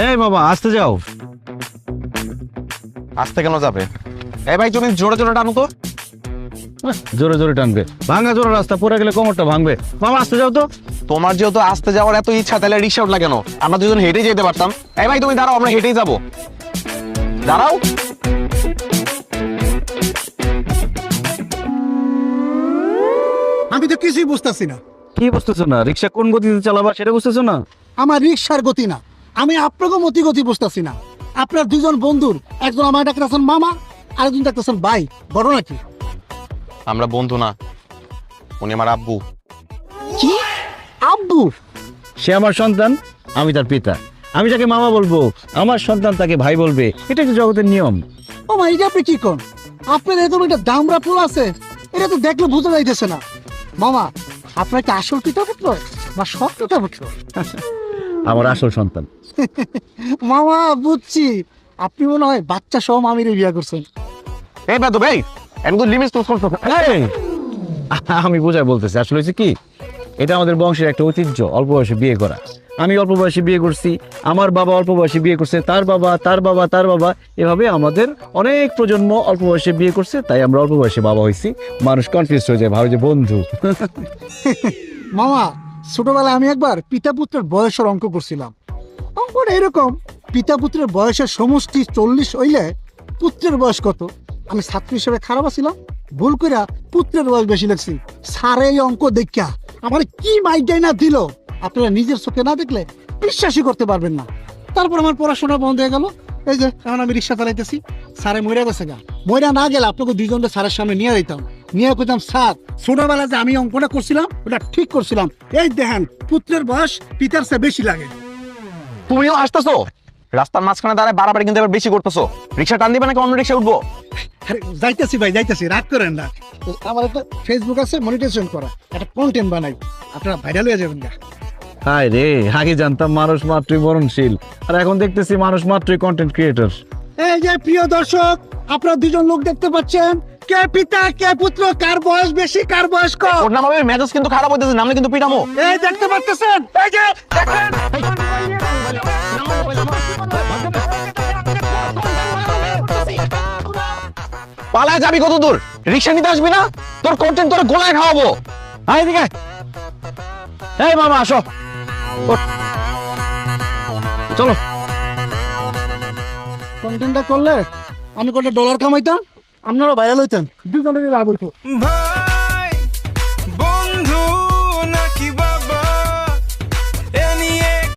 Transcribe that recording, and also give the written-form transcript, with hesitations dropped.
এই বাবা আসতে যাও। আসতে কেন যাবে? এই ভাই তুমি জোরে জোরে টানো তো। জোরে জোরে টানবে, ভাঙা জোরে রাস্তা, পড়ে গেলে কোমরটা ভাঙবে। বাবা আসতে যাও তো। তোমার যেহেতু আসতে যাওয়ার এত ইচ্ছা, তাহলে রিক্সা উঠলা কেন? আমরা দুজন হেঁটেই যেতে পারতাম। এই ভাই তুমি দাঁড়াও, আমরা হেঁটেই যাবো। দাঁড়াও। আমি তো কিছুই বুঝতেছি না। কি বুঝতেছো না? রিক্সা কোন গতিতে চালাবা সেটা বুঝতেছো না? আমার রিক্সার গতি না, আমি আপনাকে গতি বুঝতেছি না। আপনার দুজন বন্ধুর, একজন আমার ডাকতেছেন মামা, আরেকজন ডাকতেছেন ভাই, বড় নাকি? আমরা বন্ধু না, উনি আমার আব্বু। কি? আব্বু? সে আমার সন্তান, আমি তার পিতা। আমি যাকে মামা বলবো, আমার সন্তান তাকে ভাই বলবে। এটা একটা জগতের নিয়ম। ও মা, এটা আপনি কি কোন? আপনার এরকম একটা দামরা ফুল আছে, এটা তো দেখলে বোঝা যাইতেছে না। মামা, আপনার কি আসল পিতা পুত্র বা সব পিতা পুত্র? আমার আসল সন্তান। মামা বুঝছি, আপনি মনে হয় বাচ্চা সহ মামিরে বিয়ে করছেন। এই বেদব, এই একদম লিমিট ক্রস করছো। এই, আমি বোঝাই বলতেছি, আসলে হচ্ছে কি, এটা আমাদের বংশের একটা ঐতিহ্য, অল্প বয়সে বিয়ে করা। আমি অল্প বয়সে বিয়ে করছি, আমার বাবা অল্প বয়সে বিয়ে করছে, তার বাবা, তার বাবা, তার বাবা, এভাবে আমাদের অনেক প্রজন্ম অল্প বয়সে বিয়ে করছে, তাই আমরা অল্প বয়সে বাবা হয়েছি। মানুষ কনফিউজ হয়ে যায়, ভাবে যে বন্ধু। মামা, ছোটবেলায় আমি একবার পিতা পুত্রের বয়সের অঙ্ক করছিলাম। অঙ্কটা এরকম, পিতা পুত্রের বয়সের সমষ্টি 40 হইলে পুত্রের বয়স কত? আমি ছাত্র হিসেবে খারাপ ছিলাম, ভুল কইরা পুত্রের বয়স বেশি লাগছি। স্যার এই অঙ্ক দেখা আমার কি মাইটাই না দিল, আপনারা নিজের চোখে না দেখলে বিশ্বাসই করতে পারবেন না। তারপর আমার পড়াশোনা বন্ধ হয়ে গেল। এই যে এখন আমি রিক্সা চালাইতেছি, স্যারে মইরা গেছে গা। মইরা না গেলে আপনাকে দুইজনকে স্যারের সামনে নিয়ে যেতাম, নিয়ে কইতাম, স্যার ছোটবেলায় যে আমি অঙ্কটা করছিলাম ওটা ঠিক করছিলাম, এই দেখেন পুত্রের বয়স পিতার চেয়ে বেশি লাগে। তুমিও আসতেছো রাস্তার মাঝখানে দাঁড়ায়, বাড়াবাড়ি কিন্তু এবার বেশি করতেছো। রিক্সা টান দিবে নাকি অন্য রিক্সা উঠবো? আরে যাইতেছি ভাই, যাইতেছি, রাগ করেন না। আমার একটা ফেসবুক আছে, মনিটাইজেশন করা, একটা কন্টেন্ট বানাই, আপনারা ভাইরাল হয়ে যাবেন না। হায় রে, আগে জানতাম মানুষ মাত্রই মরণশীল, আর এখন দেখতেছি মানুষ মাত্রই কন্টেন্ট ক্রিয়েটর। এই যে প্রিয় দর্শক, আপনারা দুজন লোক দেখতে পাচ্ছেন, কে পিতা কে পুত্র, কার বয়স বেশি কার বয়স কম। ওর নাম হবে মেজাজ কিন্তু খারাপ হইতেছে, নামলে কিন্তু পিটামো। এই দেখতে পাচ্ছেন, এই যে দেখেন। পালায় যাবি কত দূর? রিক্সা নিতে আসবি না? তোর কন্টেন্ট তোর গোলায় খাওয়াবো। আয় এদিকে। এই মামা আসো, ওঠ। চলো। কন্টেন্টটা করলে আমি কত ডলার কামাইতাম, আপনারা ভাইরাল হইতেন, দুজনের লাভ হইতো।